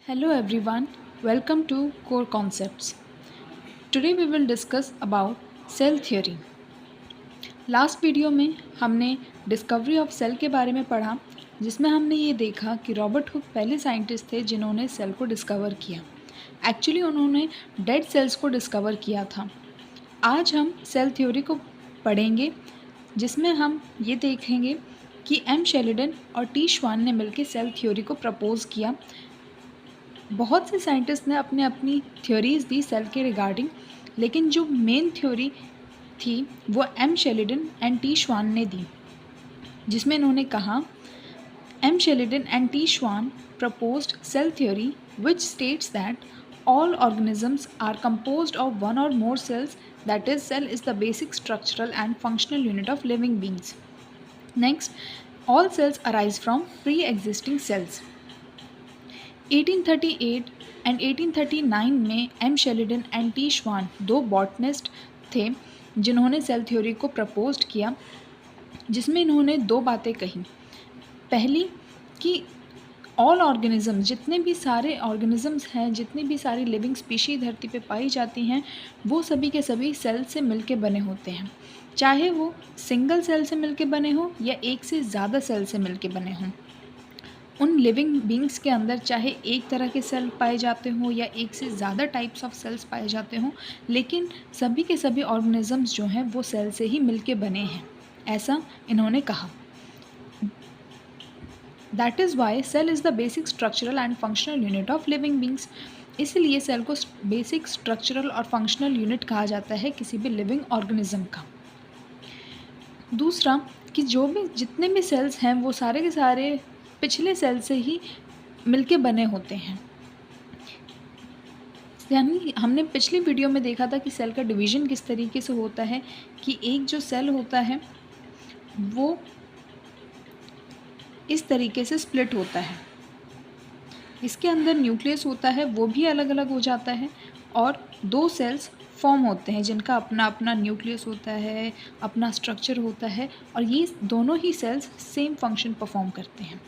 Hello everyone, welcome to Core Concepts. Today we will discuss about cell theory. Last video में हमने discovery of cell के बारे में पढ़ा, जिसमें हमने ये देखा कि रॉबर्ट हुक पहले साइंटिस्ट थे जिन्होंने सेल को डिस्कवर किया। एक्चुअली उन्होंने डेड सेल्स को डिस्कवर किया था। आज हम सेल थ्योरी को पढ़ेंगे, जिसमें हम ये देखेंगे कि एम शेरिडन और टी श्वान ने मिलकर सेल थ्योरी को प्रपोज़ किया। बहुत से साइंटिस्ट ने अपने अपनी थ्योरीज दी सेल के रिगार्डिंग, लेकिन जो मेन थ्योरी थी वो एम शेरिडन एंड टी श्वान ने दी, जिसमें इन्होंने कहा एम शेरिडन एंड टी श्वान proposed cell theory which states that all organisms are composed of one or more cells, that is cell is the basic structural and functional unit of living beings. Next, all cells arise from pre-existing cells. 1838 and 1839 में M Sheridan and T श्वान दो botanist थे जिन्होंने cell theory को proposed किया, जिसमें इन्होंने दो बातें कही। पहली कि ऑल ऑर्गेनिज्म, जितने भी सारे ऑर्गेनिजम्स हैं, जितनी भी सारी लिविंग स्पीशी धरती पे पाई जाती हैं, वो सभी के सभी सेल से मिलके बने होते हैं, चाहे वो सिंगल सेल से मिलके बने हों या एक से ज़्यादा सेल से मिलके बने हों। उन लिविंग बींग्स के अंदर चाहे एक तरह के सेल पाए जाते हों या एक से ज़्यादा टाइप्स ऑफ सेल्स पाए जाते हों, लेकिन सभी के सभी ऑर्गेनिजम्स जो हैं वो सेल से ही मिलके बने हैं, ऐसा इन्होंने कहा। That is why cell is the basic structural and functional unit of living beings. इसलिए सेल को बेसिक स्ट्रक्चरल और फंक्शनल यूनिट कहा जाता है किसी भी लिविंग ऑर्गेनिज्म का। दूसरा कि जितने भी सेल्स हैं वो सारे के सारे पिछले सेल से ही मिलके बने होते हैं। यानी हमने पिछली वीडियो में देखा था कि सेल का डिवीज़न किस तरीके से होता है कि एक जो सेल होता है वो इस तरीके से स्प्लिट होता है। इसके अंदर न्यूक्लियस होता है, वो भी अलग अलग हो जाता है, और दो सेल्स फॉर्म होते हैं जिनका अपना अपना न्यूक्लियस होता है, अपना स्ट्रक्चर होता है, और ये दोनों ही सेल्स सेम फंक्शन परफॉर्म करते हैं।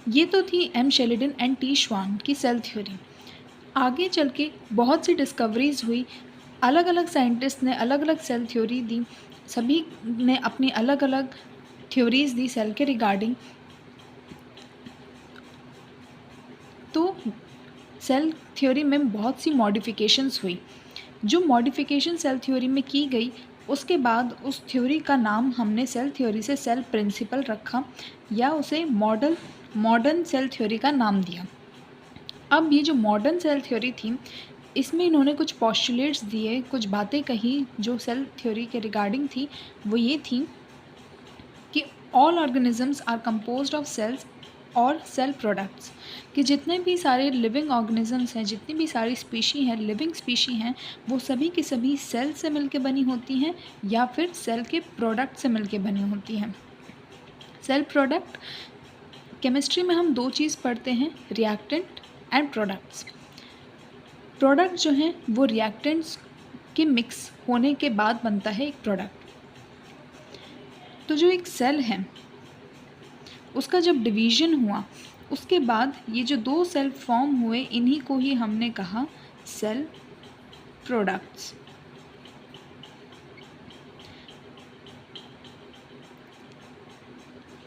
ये तो थी एम शेरिडन एंड टी श्वान की सेल थ्योरी। आगे चल के बहुत सी डिस्कवरीज हुई, अलग अलग साइंटिस्ट ने अलग अलग सेल थ्योरी दी, सभी ने अपनी अलग अलग थ्योरीज दी सेल के रिगार्डिंग। तो सेल थ्योरी में बहुत सी मॉडिफिकेशंस हुई। जो मॉडिफिकेशन सेल थ्योरी में की गई, उसके बाद उस थ्योरी का नाम हमने सेल थ्योरी से सेल प्रिंसिपल रखा, या उसे मॉडर्न सेल थ्योरी का नाम दिया। अब ये जो मॉडर्न सेल थ्योरी थी, इसमें इन्होंने कुछ पोस्टुलेट्स दिए, कुछ बातें कही जो सेल थ्योरी के रिगार्डिंग थी। वो ये थी कि all organisms are composed of cells और सेल प्रोडक्ट्स, कि जितने भी सारे लिविंग ऑर्गेनिजम्स हैं, जितनी भी सारी स्पीशी हैं, लिविंग स्पीशी हैं, वो सभी की सभी सेल से मिलके बनी होती हैं या फिर सेल के प्रोडक्ट से मिलके बनी होती हैं। सेल प्रोडक्ट, केमिस्ट्री में हम दो चीज़ पढ़ते हैं, रिएक्टेंट एंड प्रोडक्ट्स। प्रोडक्ट जो हैं वो रिएक्टेंट्स के मिक्स होने के बाद बनता है एक प्रोडक्ट। तो जो एक सेल है उसका जब डिवीज़न हुआ, उसके बाद ये जो दो सेल फॉर्म हुए, इन्हीं को ही हमने कहा सेल प्रोडक्ट्स।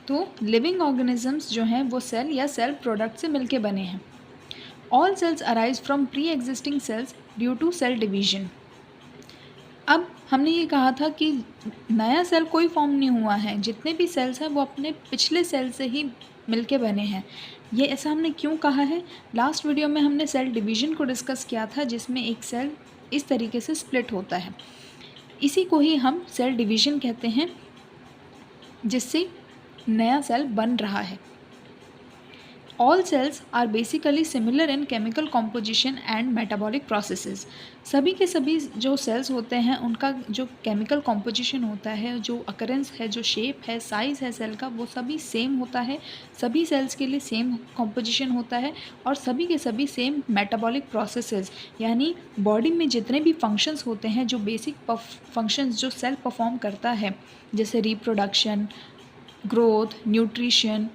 तो लिविंग ऑर्गेनिजम्स जो हैं वो सेल या सेल प्रोडक्ट से मिलके बने हैं। All cells arise from pre existing cells due to cell division. अब हमने ये कहा था कि नया सेल कोई फॉर्म नहीं हुआ है, जितने भी सेल्स हैं वो अपने पिछले सेल से ही मिलके बने हैं। ये ऐसा हमने क्यों कहा है? लास्ट वीडियो में हमने सेल डिवीजन को डिस्कस किया था, जिसमें एक सेल इस तरीके से स्प्लिट होता है। इसी को ही हम सेल डिवीजन कहते हैं, जिससे नया सेल बन रहा है। All cells are basically similar in chemical composition and metabolic processes. सभी के सभी जो सेल्स होते हैं उनका जो केमिकल कॉम्पोजिशन होता है, जो अकरेंस है, जो शेप है, साइज़ है सेल का, वो सभी सेम होता है। सभी सेल्स के लिए सेम कॉम्पोजिशन होता है, और सभी के सभी सेम मेटाबॉलिक प्रोसेसेस, यानी बॉडी में जितने भी फंक्शंस होते हैं, जो बेसिक फंक्शंस जो सेल परफॉर्म करता है, जैसे रिप्रोडक्शन, ग्रोथ, न्यूट्रिशन,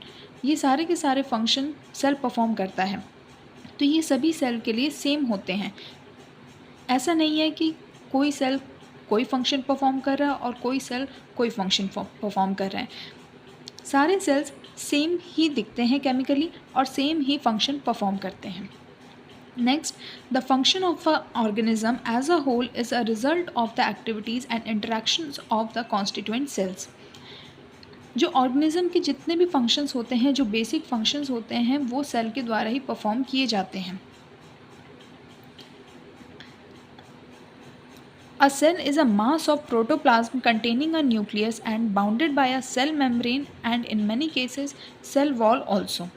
ये सारे के सारे फंक्शन सेल परफॉर्म करता है। तो ये सभी सेल के लिए सेम होते हैं। ऐसा नहीं है कि कोई सेल कोई फंक्शन परफॉर्म कर रहा है और कोई सेल कोई फंक्शन परफॉर्म कर रहा है। सारे सेल्स सेम ही दिखते हैं केमिकली और सेम ही फंक्शन परफॉर्म करते हैं। Next, the function of an organism as a whole is a result of the activities and interactions of the constituent cells. जो ऑर्गेनिज्म के जितने भी फंक्शंस होते हैं, जो बेसिक फंक्शंस होते हैं, वो सेल के द्वारा ही परफॉर्म किए जाते हैं। A cell is a mass of protoplasm containing a nucleus and bounded by a cell membrane and in many cases cell wall also.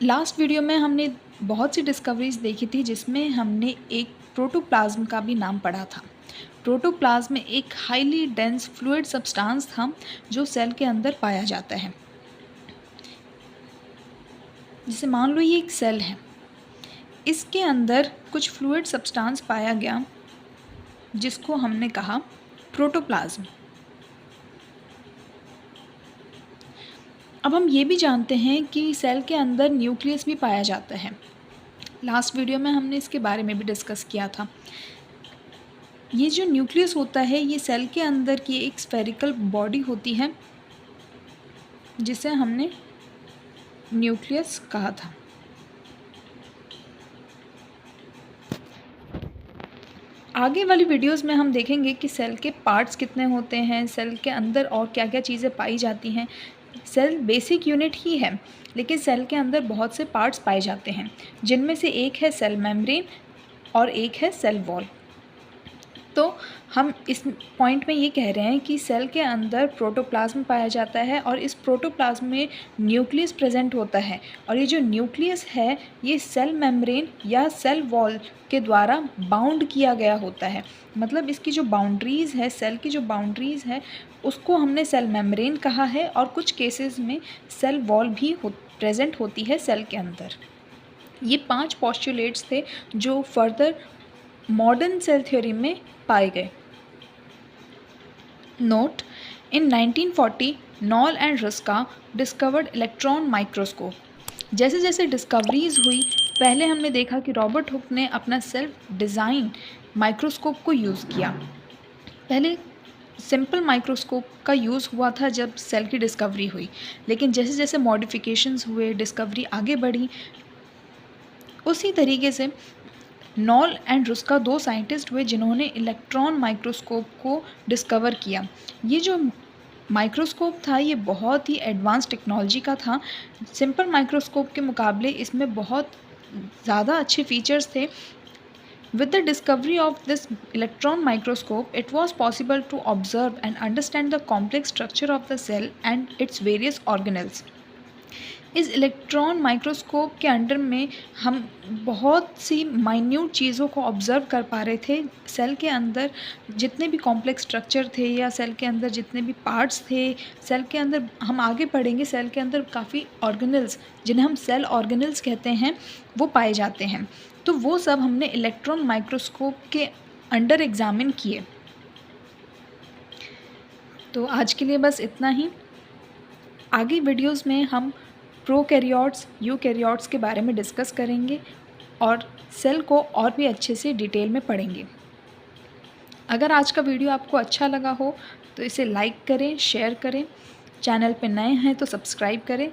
Last video में हमने बहुत सी डिस्कवरीज देखी थी जिसमें हमने एक प्रोटोप्लाज्म का भी नाम पढ़ा था। प्रोटोप्लाज्म में एक हाईली डेंस फ्लूइड सब्सटेंस था जो सेल के अंदर पाया जाता है। जैसे मान लो ये एक सेल है, इसके अंदर कुछ फ्लूइड सब्सटेंस पाया गया जिसको हमने कहा प्रोटोप्लाज्म। अब हम ये भी जानते हैं कि सेल के अंदर न्यूक्लियस भी पाया जाता है। लास्ट वीडियो में हमने इसके बारे में भी डिस्कस किया था। ये जो न्यूक्लियस होता है ये सेल के अंदर की एक स्फेरिकल बॉडी होती है जिसे हमने न्यूक्लियस कहा था। आगे वाली वीडियोस में हम देखेंगे कि सेल के पार्ट्स कितने होते हैं, सेल के अंदर और क्या क्या चीज़ें पाई जाती हैं। सेल बेसिक यूनिट ही है लेकिन सेल के अंदर बहुत से पार्ट्स पाए जाते हैं जिनमें से एक है सेल मेम्ब्रेन और एक है सेल वॉल। तो हम इस पॉइंट में ये कह रहे हैं कि सेल के अंदर प्रोटोप्लाज्म पाया जाता है और इस प्रोटोप्लाज्म में न्यूक्लियस प्रेजेंट होता है और ये जो न्यूक्लियस है ये सेल मेम्ब्रेन या सेल वॉल के द्वारा बाउंड किया गया होता है। मतलब इसकी जो बाउंड्रीज़ है, सेल की जो बाउंड्रीज़ है उसको हमने सेल मेम्ब्रेन कहा है और कुछ केसेस में सेल वॉल भी प्रेजेंट होती है सेल के अंदर। ये 5 पोस्टुलेट्स थे जो फर्दर मॉडर्न सेल थ्योरी में पाए गए। Note, in 1940 knoll and Ruska discovered electron microscope. जैसे जैसे डिस्कवरीज हुई, पहले हमने देखा कि रॉबर्ट हुक ने अपना सेल्फ डिज़ाइन माइक्रोस्कोप को यूज़ किया। पहले सिंपल माइक्रोस्कोप का यूज़ हुआ था जब सेल की डिस्कवरी हुई, लेकिन जैसे जैसे मॉडिफिकेशंस हुए, डिस्कवरी आगे बढ़ी, उसी तरीके से नॉल एंड रुस्का 2 साइंटिस्ट हुए जिन्होंने इलेक्ट्रॉन माइक्रोस्कोप को डिस्कवर किया। ये जो माइक्रोस्कोप था ये बहुत ही एडवांस टेक्नोलॉजी का था। सिंपल माइक्रोस्कोप के मुकाबले इसमें बहुत ज़्यादा अच्छे फीचर्स थे। With the discovery of this electron microscope, it was possible to observe and understand the complex structure of the cell and its various organelles. इस इलेक्ट्रॉन माइक्रोस्कोप के अंडर में हम बहुत सी माइन्यूट चीज़ों को ऑब्ज़र्व कर पा रहे थे। सेल के अंदर जितने भी कॉम्प्लेक्स स्ट्रक्चर थे या सेल के अंदर जितने भी पार्ट्स थे, सेल के अंदर हम आगे पढ़ेंगे, सेल के अंदर काफ़ी ऑर्गेनल्स जिन्हें हम सेल ऑर्गेनल्स कहते हैं वो पाए जाते हैं। तो वो सब हमने इलेक्ट्रॉन माइक्रोस्कोप के अंडर एग्ज़ामिन किए। तो आज के लिए बस इतना ही। आगे वीडियोज़ में हम प्रोकैरियोट्स, यूकैरियोट्स के बारे में डिस्कस करेंगे और सेल को और भी अच्छे से डिटेल में पढ़ेंगे। अगर आज का वीडियो आपको अच्छा लगा हो तो इसे लाइक करें, शेयर करें, चैनल पे नए हैं तो सब्सक्राइब करें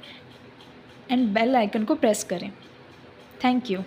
एंड बेल आइकन को प्रेस करें। Thank you.